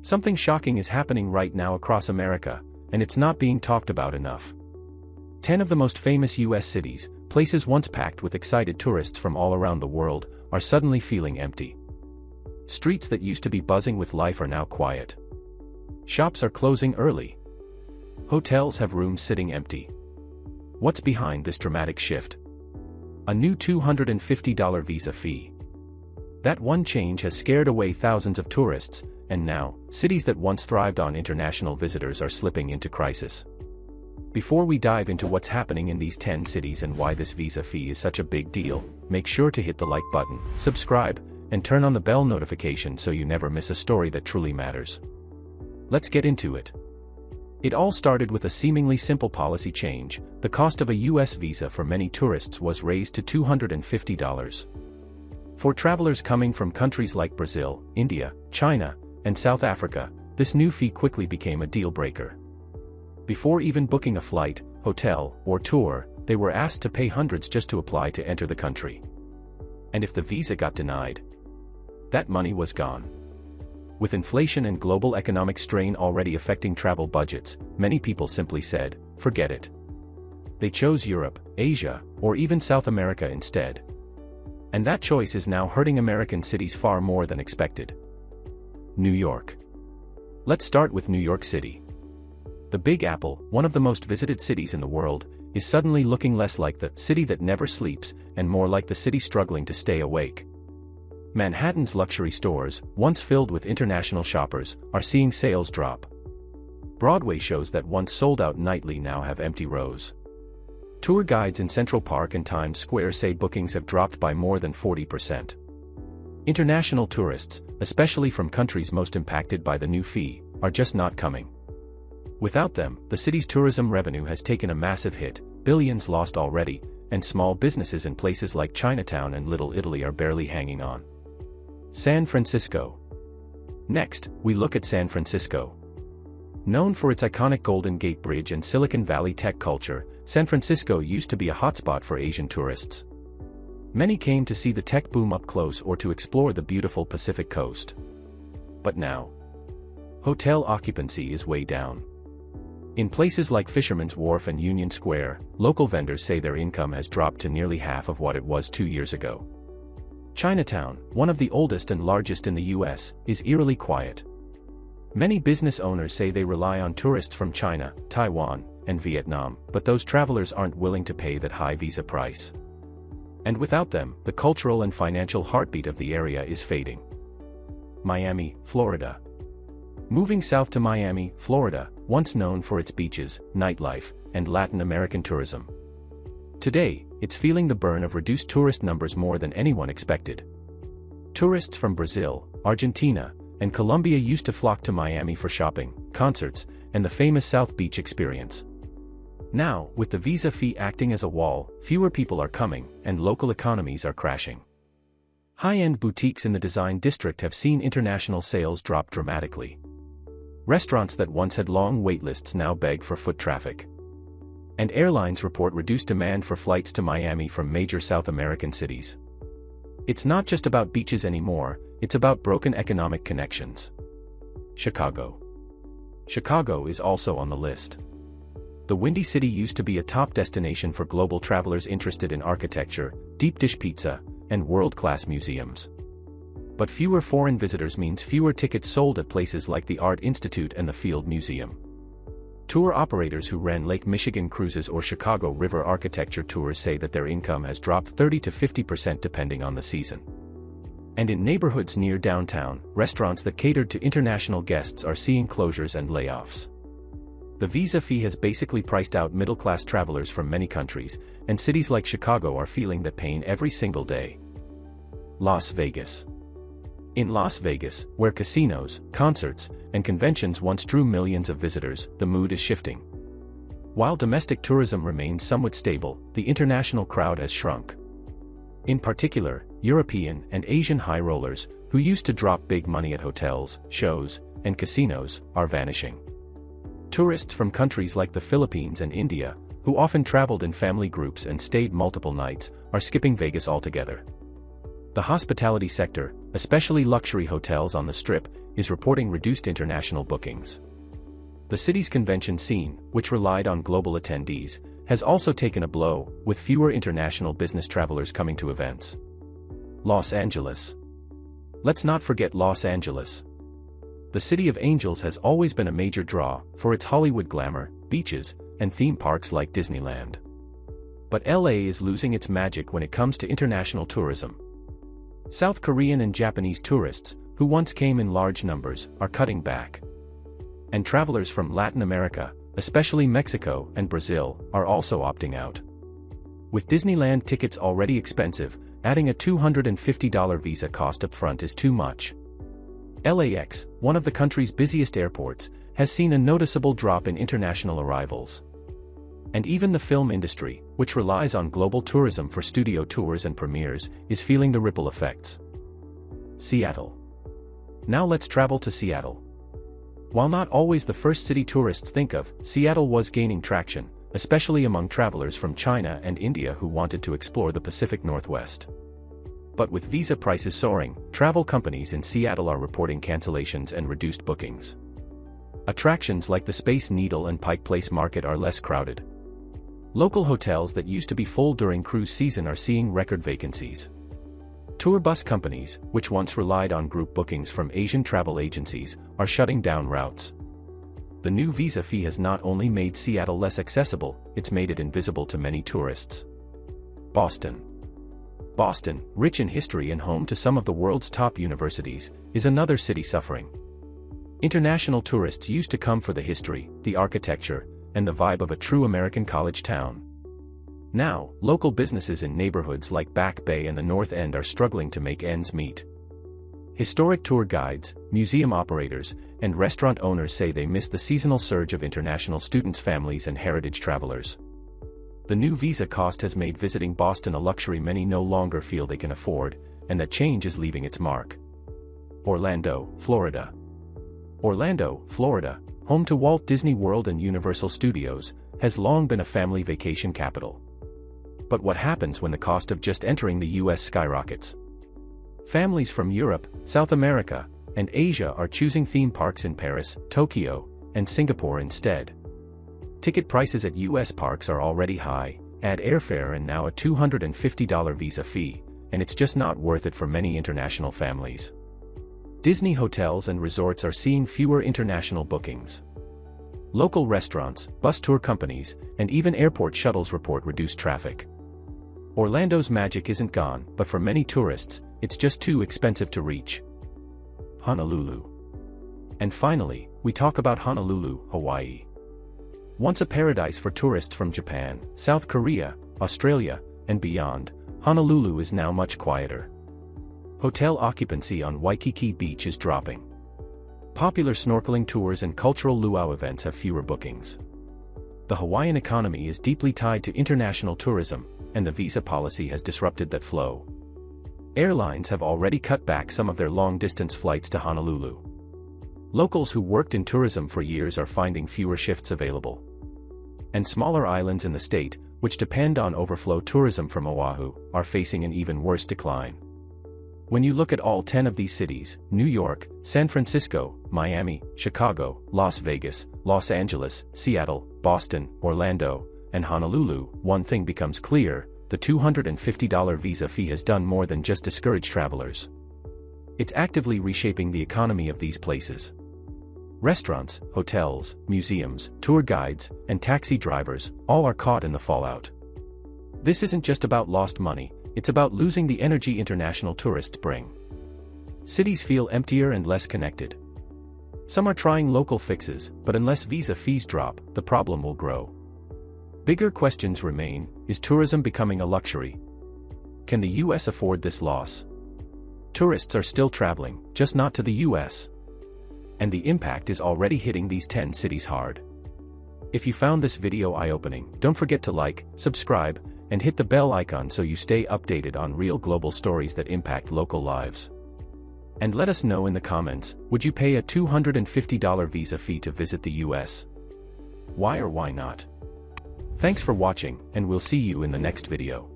Something shocking is happening right now across America, and it's not being talked about enough. 10 of the most famous US cities, places once packed with excited tourists from all around the world, are suddenly feeling empty. Streets that used to be buzzing with life are now quiet. Shops are closing early. Hotels have rooms sitting empty. What's behind this dramatic shift? A new $250 visa fee. That one change has scared away thousands of tourists, and now, cities that once thrived on international visitors are slipping into crisis. Before we dive into what's happening in these 10 cities and why this visa fee is such a big deal, make sure to hit the like button, subscribe, and turn on the bell notification so you never miss a story that truly matters. Let's get into it. It all started with a seemingly simple policy change. The cost of a US visa for many tourists was raised to $250. For travelers coming from countries like Brazil, India, China, and South Africa, this new fee quickly became a deal breaker. Before even booking a flight, hotel, or tour, they were asked to pay hundreds just to apply to enter the country. And if the visa got denied, that money was gone. With inflation and global economic strain already affecting travel budgets, many people simply said, forget it. They chose Europe, Asia, or even South America instead. And that choice is now hurting American cities far more than expected. New York. Let's start with New York City. The Big Apple, one of the most visited cities in the world, is suddenly looking less like the city that never sleeps and more like the city struggling to stay awake. Manhattan's luxury stores, once filled with international shoppers, are seeing sales drop. Broadway shows that once sold out nightly now have empty rows. Tour guides in Central Park and Times Square say bookings have dropped by more than 40%. International tourists, especially from countries most impacted by the new fee, are just not coming. Without them, the city's tourism revenue has taken a massive hit, billions lost already, and small businesses in places like Chinatown and Little Italy are barely hanging on. San Francisco. Next, we look at San Francisco. Known for its iconic Golden Gate Bridge and Silicon Valley tech culture, San Francisco used to be a hotspot for Asian tourists. Many came to see the tech boom up close or to explore the beautiful Pacific coast. But now, hotel occupancy is way down. In places like Fisherman's Wharf and Union Square, local vendors say their income has dropped to nearly half of what it was 2 years ago. Chinatown, one of the oldest and largest in the US, is eerily quiet. Many business owners say they rely on tourists from China, Taiwan, and Vietnam, but those travelers aren't willing to pay that high visa price. And without them, the cultural and financial heartbeat of the area is fading. Miami, Florida. Moving south to Miami, Florida, once known for its beaches, nightlife, and Latin American tourism. Today, it's feeling the burn of reduced tourist numbers more than anyone expected. Tourists from Brazil, Argentina, and Colombia used to flock to Miami for shopping, concerts, and the famous South Beach experience. Now, with the visa fee acting as a wall, fewer people are coming, and local economies are crashing. High-end boutiques in the design district have seen international sales drop dramatically. Restaurants that once had long waitlists now beg for foot traffic. And airlines report reduced demand for flights to Miami from major South American cities. It's not just about beaches anymore, it's about broken economic connections. Chicago. Chicago is also on the list. The Windy City used to be a top destination for global travelers interested in architecture, deep dish pizza, and world-class museums. But fewer foreign visitors means fewer tickets sold at places like the Art Institute and the Field Museum. Tour operators who ran Lake Michigan cruises or Chicago River architecture tours say that their income has dropped 30 to 50% depending on the season. And in neighborhoods near downtown, restaurants that catered to international guests are seeing closures and layoffs. The visa fee has basically priced out middle-class travelers from many countries, and cities like Chicago are feeling that pain every single day. Las Vegas. In Las Vegas, where casinos, concerts, and conventions once drew millions of visitors, the mood is shifting. While domestic tourism remains somewhat stable, the international crowd has shrunk. In particular, European and Asian high rollers, who used to drop big money at hotels, shows, and casinos, are vanishing. Tourists from countries like the Philippines and India, who often traveled in family groups and stayed multiple nights, are skipping Vegas altogether. The hospitality sector, especially luxury hotels on the Strip, is reporting reduced international bookings. The city's convention scene, which relied on global attendees, has also taken a blow, with fewer international business travelers coming to events. Los Angeles. Let's not forget Los Angeles. The City of Angels has always been a major draw for its Hollywood glamour, beaches, and theme parks like Disneyland. But LA is losing its magic when it comes to international tourism. South Korean and Japanese tourists, who once came in large numbers, are cutting back. And travelers from Latin America, especially Mexico and Brazil, are also opting out. With Disneyland tickets already expensive, adding a $250 visa cost up front is too much. LAX, one of the country's busiest airports, has seen a noticeable drop in international arrivals. And even the film industry, which relies on global tourism for studio tours and premieres, is feeling the ripple effects. Seattle. Now let's travel to Seattle. While not always the first city tourists think of, Seattle was gaining traction, especially among travelers from China and India who wanted to explore the Pacific Northwest. But with visa prices soaring, travel companies in Seattle are reporting cancellations and reduced bookings. Attractions like the Space Needle and Pike Place Market are less crowded. Local hotels that used to be full during cruise season are seeing record vacancies. Tour bus companies, which once relied on group bookings from Asian travel agencies, are shutting down routes. The new visa fee has not only made Seattle less accessible, it's made it invisible to many tourists. Boston. Boston, rich in history and home to some of the world's top universities, is another city suffering. International tourists used to come for the history, the architecture, and the vibe of a true American college town. Now, local businesses in neighborhoods like Back Bay and the North End are struggling to make ends meet. Historic tour guides, museum operators, and restaurant owners say they miss the seasonal surge of international students, families, and heritage travelers. The new visa cost has made visiting Boston a luxury many no longer feel they can afford, and that change is leaving its mark. Orlando, Florida. Orlando, Florida, home to Walt Disney World and Universal Studios, has long been a family vacation capital. But what happens when the cost of just entering the US skyrockets? Families from Europe, South America, and Asia are choosing theme parks in Paris, Tokyo, and Singapore instead. Ticket prices at US parks are already high, add airfare and now a $250 visa fee, and it's just not worth it for many international families. Disney hotels and resorts are seeing fewer international bookings. Local restaurants, bus tour companies, and even airport shuttles report reduced traffic. Orlando's magic isn't gone, but for many tourists, it's just too expensive to reach. Honolulu. And finally, we talk about Honolulu, Hawaii. Once a paradise for tourists from Japan, South Korea, Australia, and beyond, Honolulu is now much quieter. Hotel occupancy on Waikiki Beach is dropping. Popular snorkeling tours and cultural luau events have fewer bookings. The Hawaiian economy is deeply tied to international tourism, and the visa policy has disrupted that flow. Airlines have already cut back some of their long-distance flights to Honolulu. Locals who worked in tourism for years are finding fewer shifts available. And smaller islands in the state, which depend on overflow tourism from Oahu, are facing an even worse decline. When you look at all 10 of these cities, New York, San Francisco, Miami, Chicago, Las Vegas, Los Angeles, Seattle, Boston, Orlando, and Honolulu, one thing becomes clear: the $250 visa fee has done more than just discourage travelers. It's actively reshaping the economy of these places. Restaurants, hotels, museums, tour guides, and taxi drivers, all are caught in the fallout. This isn't just about lost money, it's about losing the energy international tourists bring. Cities feel emptier and less connected. Some are trying local fixes, but unless visa fees drop, the problem will grow. Bigger questions remain: is tourism becoming a luxury? Can the US afford this loss? Tourists are still traveling, just not to the US. And the impact is already hitting these 10 cities hard. If you found this video eye-opening, don't forget to like, subscribe, and hit the bell icon so you stay updated on real global stories that impact local lives. And let us know in the comments, would you pay a $250 visa fee to visit the US? Why or why not? Thanks for watching, and we'll see you in the next video.